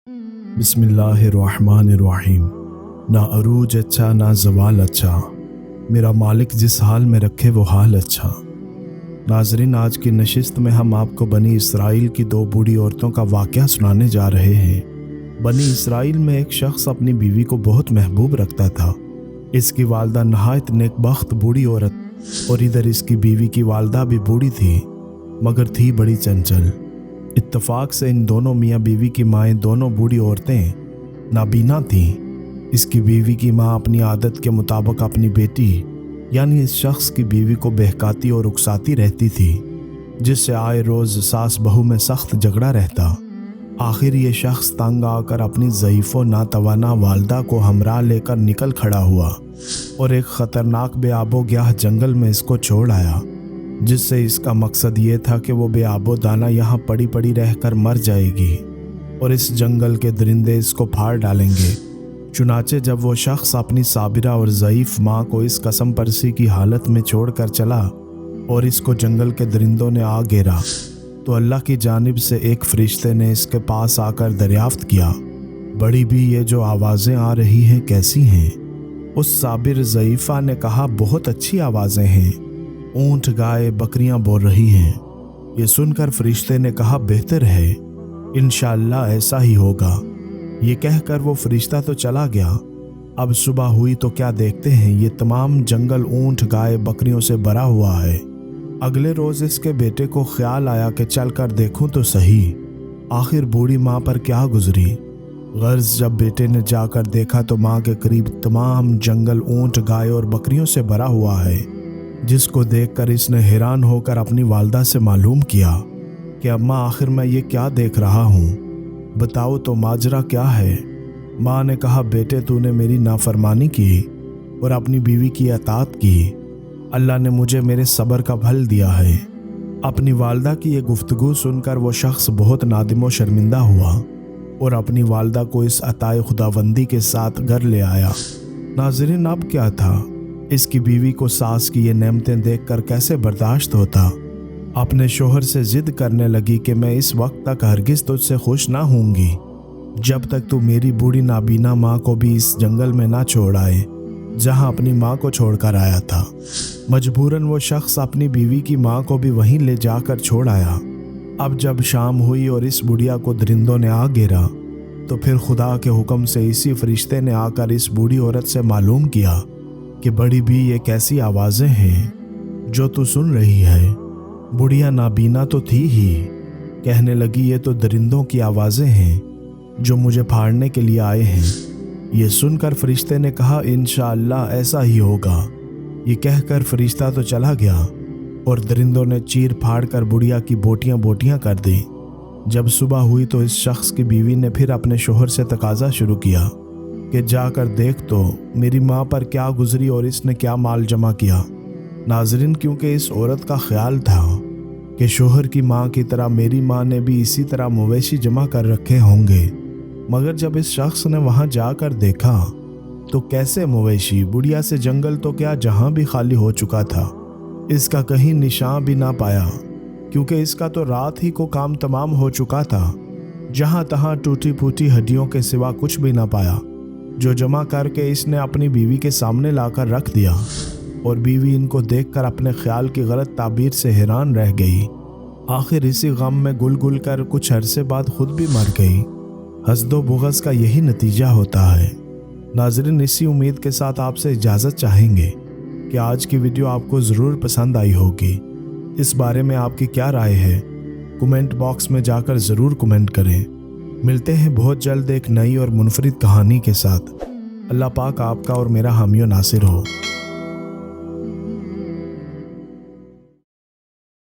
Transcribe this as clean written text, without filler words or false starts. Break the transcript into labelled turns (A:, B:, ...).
A: बिस्मिल्लाहिर्रहमानिर्रहीम। ना अरूज अच्छा ना ज़वाल अच्छा, मेरा मालिक जिस हाल में रखे वो हाल अच्छा। नाजरीन, आज की नशिस्त में हम आपको बनी इसराइल की दो बूढ़ी औरतों का वाक़या सुनाने जा रहे हैं। बनी इसराइल में एक शख्स अपनी बीवी को बहुत महबूब रखता था। इसकी वालदा नहायत नेकबख्त बूढ़ी औरत, और इधर इसकी बीवी की वालदा भी बूढ़ी थी मगर थी बड़ी चंचल। इत्तफाक से इन दोनों मियाँ बीवी की माएँ दोनों बूढ़ी औरतें नाबीना थीं। इसकी बीवी की माँ अपनी आदत के मुताबिक अपनी बेटी यानी इस शख्स की बीवी को बहकाती और उकसाती रहती थी, जिससे आए रोज़ सास बहू में सख्त झगड़ा रहता। आखिर ये शख्स तंग आकर अपनी ज़ईफ़ो नातवाना वालदा को हमरा लेकर निकल खड़ा हुआ और एक ख़तरनाक बेआबोगयाह जंगल में इसको छोड़ आया, जिससे इसका मकसद ये था कि वो बेआबो दाना यहाँ पड़ी पड़ी रहकर मर जाएगी और इस जंगल के दरिंदे इसको फाड़ डालेंगे। चुनाचे जब वो शख्स अपनी साबिरा और ज़ईफ़ माँ को इस कसम परसी की हालत में छोड़कर चला और इसको जंगल के दरिंदों ने आ घेरा, तो अल्लाह की जानिब से एक फरिश्ते ने इसके पास आकर दरियाफ्त किया, बड़ी भी ये जो आवाज़ें आ रही हैं कैसी हैं? उस साबिर ज़ईफ़ा ने कहा, बहुत अच्छी आवाज़ें हैं, ऊँट गाय बकरियां बोल रही हैं। ये सुनकर फरिश्ते ने कहा, बेहतर है, इंशाअल्लाह ऐसा ही होगा। ये कहकर वो फरिश्ता तो चला गया। अब सुबह हुई तो क्या देखते हैं, ये तमाम जंगल ऊँट गाय बकरियों से भरा हुआ है। अगले रोज़ इसके बेटे को ख्याल आया कि चल कर देखूं तो सही, आखिर बूढ़ी माँ पर क्या गुजरी। गर्ज जब बेटे ने जाकर देखा तो माँ के करीब तमाम जंगल ऊँट गाय और बकरियों से भरा हुआ है, जिसको देखकर इसने हैरान होकर अपनी वालदा से मालूम किया कि अम्मा, आखिर मैं ये क्या देख रहा हूँ, बताओ तो माजरा क्या है। माँ ने कहा, बेटे तूने मेरी नाफरमानी की और अपनी बीवी की अतात की, अल्लाह ने मुझे मेरे सब्र का फल दिया है। अपनी वालदा की ये गुफ्तगू सुनकर वो शख्स बहुत नादिम व शर्मिंदा हुआ और अपनी वालदा को इस अताए खुदाबंदी के साथ घर ले आया। नाज़रीन, अब क्या था, इसकी बीवी को सास की ये नेमतें देखकर कैसे बर्दाश्त होता। अपने शोहर से जिद करने लगी कि मैं इस वक्त तक हरगिज़ तुझसे खुश ना होंगी जब तक तू मेरी बूढ़ी नाबीना माँ को भी इस जंगल में ना छोड़ आए जहाँ अपनी माँ को छोड़कर आया था। मजबूरन वो शख्स अपनी बीवी की माँ को भी वहीं ले जाकर छोड़ आया। अब जब शाम हुई और इस बुढ़िया को दरिंदों ने आ घेरा, तो फिर खुदा के हुक्म से इसी फरिश्ते ने आकर इस बूढ़ी औरत से मालूम किया कि बड़ी भी ये कैसी आवाज़ें हैं जो तू सुन रही है। बुढ़िया नाबीना तो थी ही, कहने लगी, ये तो दरिंदों की आवाज़ें हैं जो मुझे फाड़ने के लिए आए हैं। ये सुनकर फरिश्ते ने कहा, इंशाअल्लाह ऐसा ही होगा। ये कहकर फरिश्ता तो चला गया और दरिंदों ने चीर फाड़ कर बुढ़िया की बोटियां बोटियां कर दी। जब सुबह हुई तो इस शख्स की बीवी ने फिर अपने शोहर से तकाजा शुरू किया कि जाकर देख तो मेरी माँ पर क्या गुजरी और इसने क्या माल जमा किया। नाजरीन, क्योंकि इस औरत का ख्याल था कि शोहर की माँ की तरह मेरी माँ ने भी इसी तरह मवेशी जमा कर रखे होंगे, मगर जब इस शख्स ने वहाँ जाकर देखा तो कैसे मवेशी, बुढ़िया से जंगल तो क्या जहाँ भी खाली हो चुका था, इसका कहीं निशान भी ना पाया, क्योंकि इसका तो रात ही को काम तमाम हो चुका था। जहाँ तहाँ टूटी फूटी हड्डियों के सिवा कुछ भी ना पाया, जो जमा करके इसने अपनी बीवी के सामने लाकर रख दिया और बीवी इनको देखकर अपने ख्याल की गलत ताबीर से हैरान रह गई। आखिर इसी गम में गुल गुल कर कुछ अरसे बाद खुद भी मर गई। हस्दो बुग़्ज़ का यही नतीजा होता है। नाज़रीन, इसी उम्मीद के साथ आपसे इजाज़त चाहेंगे कि आज की वीडियो आपको ज़रूर पसंद आई होगी। इस बारे में आपकी क्या राय है, कमेंट बॉक्स में जाकर ज़रूर कमेंट करें। मिलते हैं बहुत जल्द एक नई और मुनफरिद कहानी के साथ। अल्लाह पाक आपका और मेरा हामी नासिर हो।